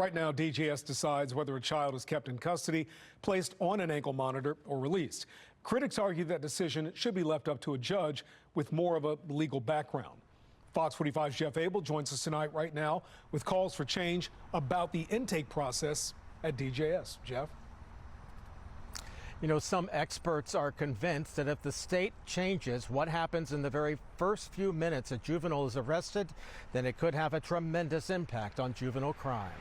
Right now, DJS decides whether a child is kept in custody, placed on an ankle monitor, or released. Critics argue that decision should be left up to a judge with more of a legal background. Fox 45's Jeff Abel joins us tonight right now with calls for change about the intake process at DJS. Jeff? You know, some experts are convinced that if the state changes what happens in the very first few minutes a juvenile is arrested, then it could have a tremendous impact on juvenile crime.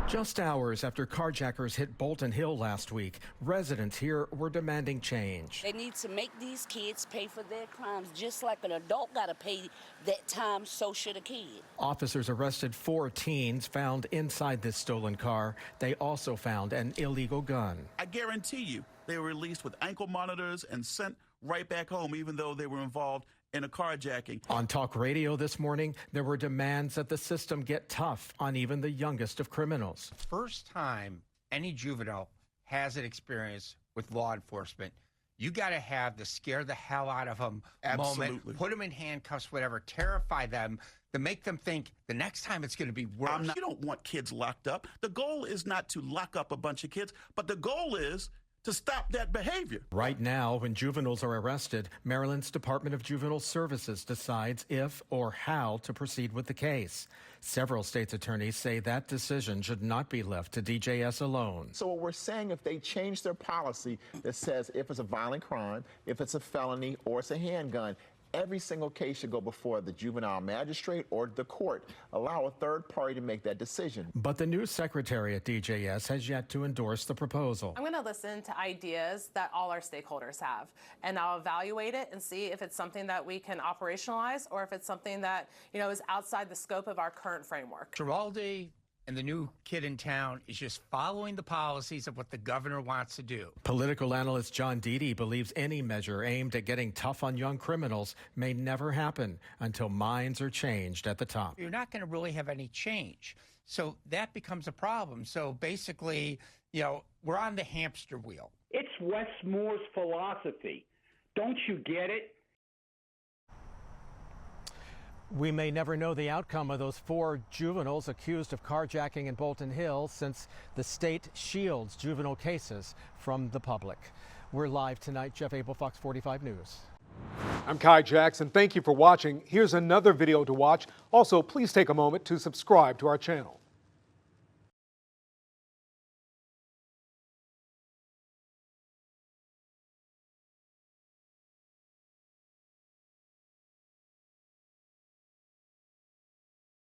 Just hours after carjackers hit Bolton Hill last week, residents here were demanding change. They need to make these kids pay for their crimes just like an adult got to pay that time, so should a kid. Officers arrested 4 teens found inside this stolen car. They also found an illegal gun. I guarantee you they were released with ankle monitors and sent right back home, even though they were involved in a carjacking. On talk radio this morning, there were demands that the system get tough on even the youngest of criminals. First time any juvenile has an experience with law enforcement, you got to have the scare the hell out of them moment, put them in handcuffs, whatever, terrify them, to make them think the next time it's going to be worse. You don't want kids locked up. The goal is not to lock up a bunch of kids, but the goal is to stop that behavior. Right now, when juveniles are arrested, Maryland's Department of Juvenile Services decides if or how to proceed with the case. Several states' attorneys say that decision should not be left to DJS alone. So what we're saying, if they change their policy that says if it's a violent crime, if it's a felony, or it's a handgun, every single case should go before the juvenile magistrate or the court. Allow a third party to make that decision. But the new secretary at DJS has yet to endorse the proposal. I'm going to listen to ideas that all our stakeholders have, and I'll evaluate it and see if it's something that we can operationalize or if it's something that, you know, is outside the scope of our current framework. Giraldi and the new kid in town is just following the policies of what the governor wants to do. Political analyst John Deedy believes any measure aimed at getting tough on young criminals may never happen until minds are changed at the top. You're not going to really have any change. So that becomes a problem. So basically, you know, we're on the hamster wheel. It's Wes Moore's philosophy. Don't you get it? We may never know the outcome of those 4 juveniles accused of carjacking in Bolton Hill, since the state shields juvenile cases from the public. We're live tonight. Jeff Abel, Fox 45 News. I'm Kai Jackson. Thank you for watching. Here's another video to watch. Also, please take a moment to subscribe to our channel.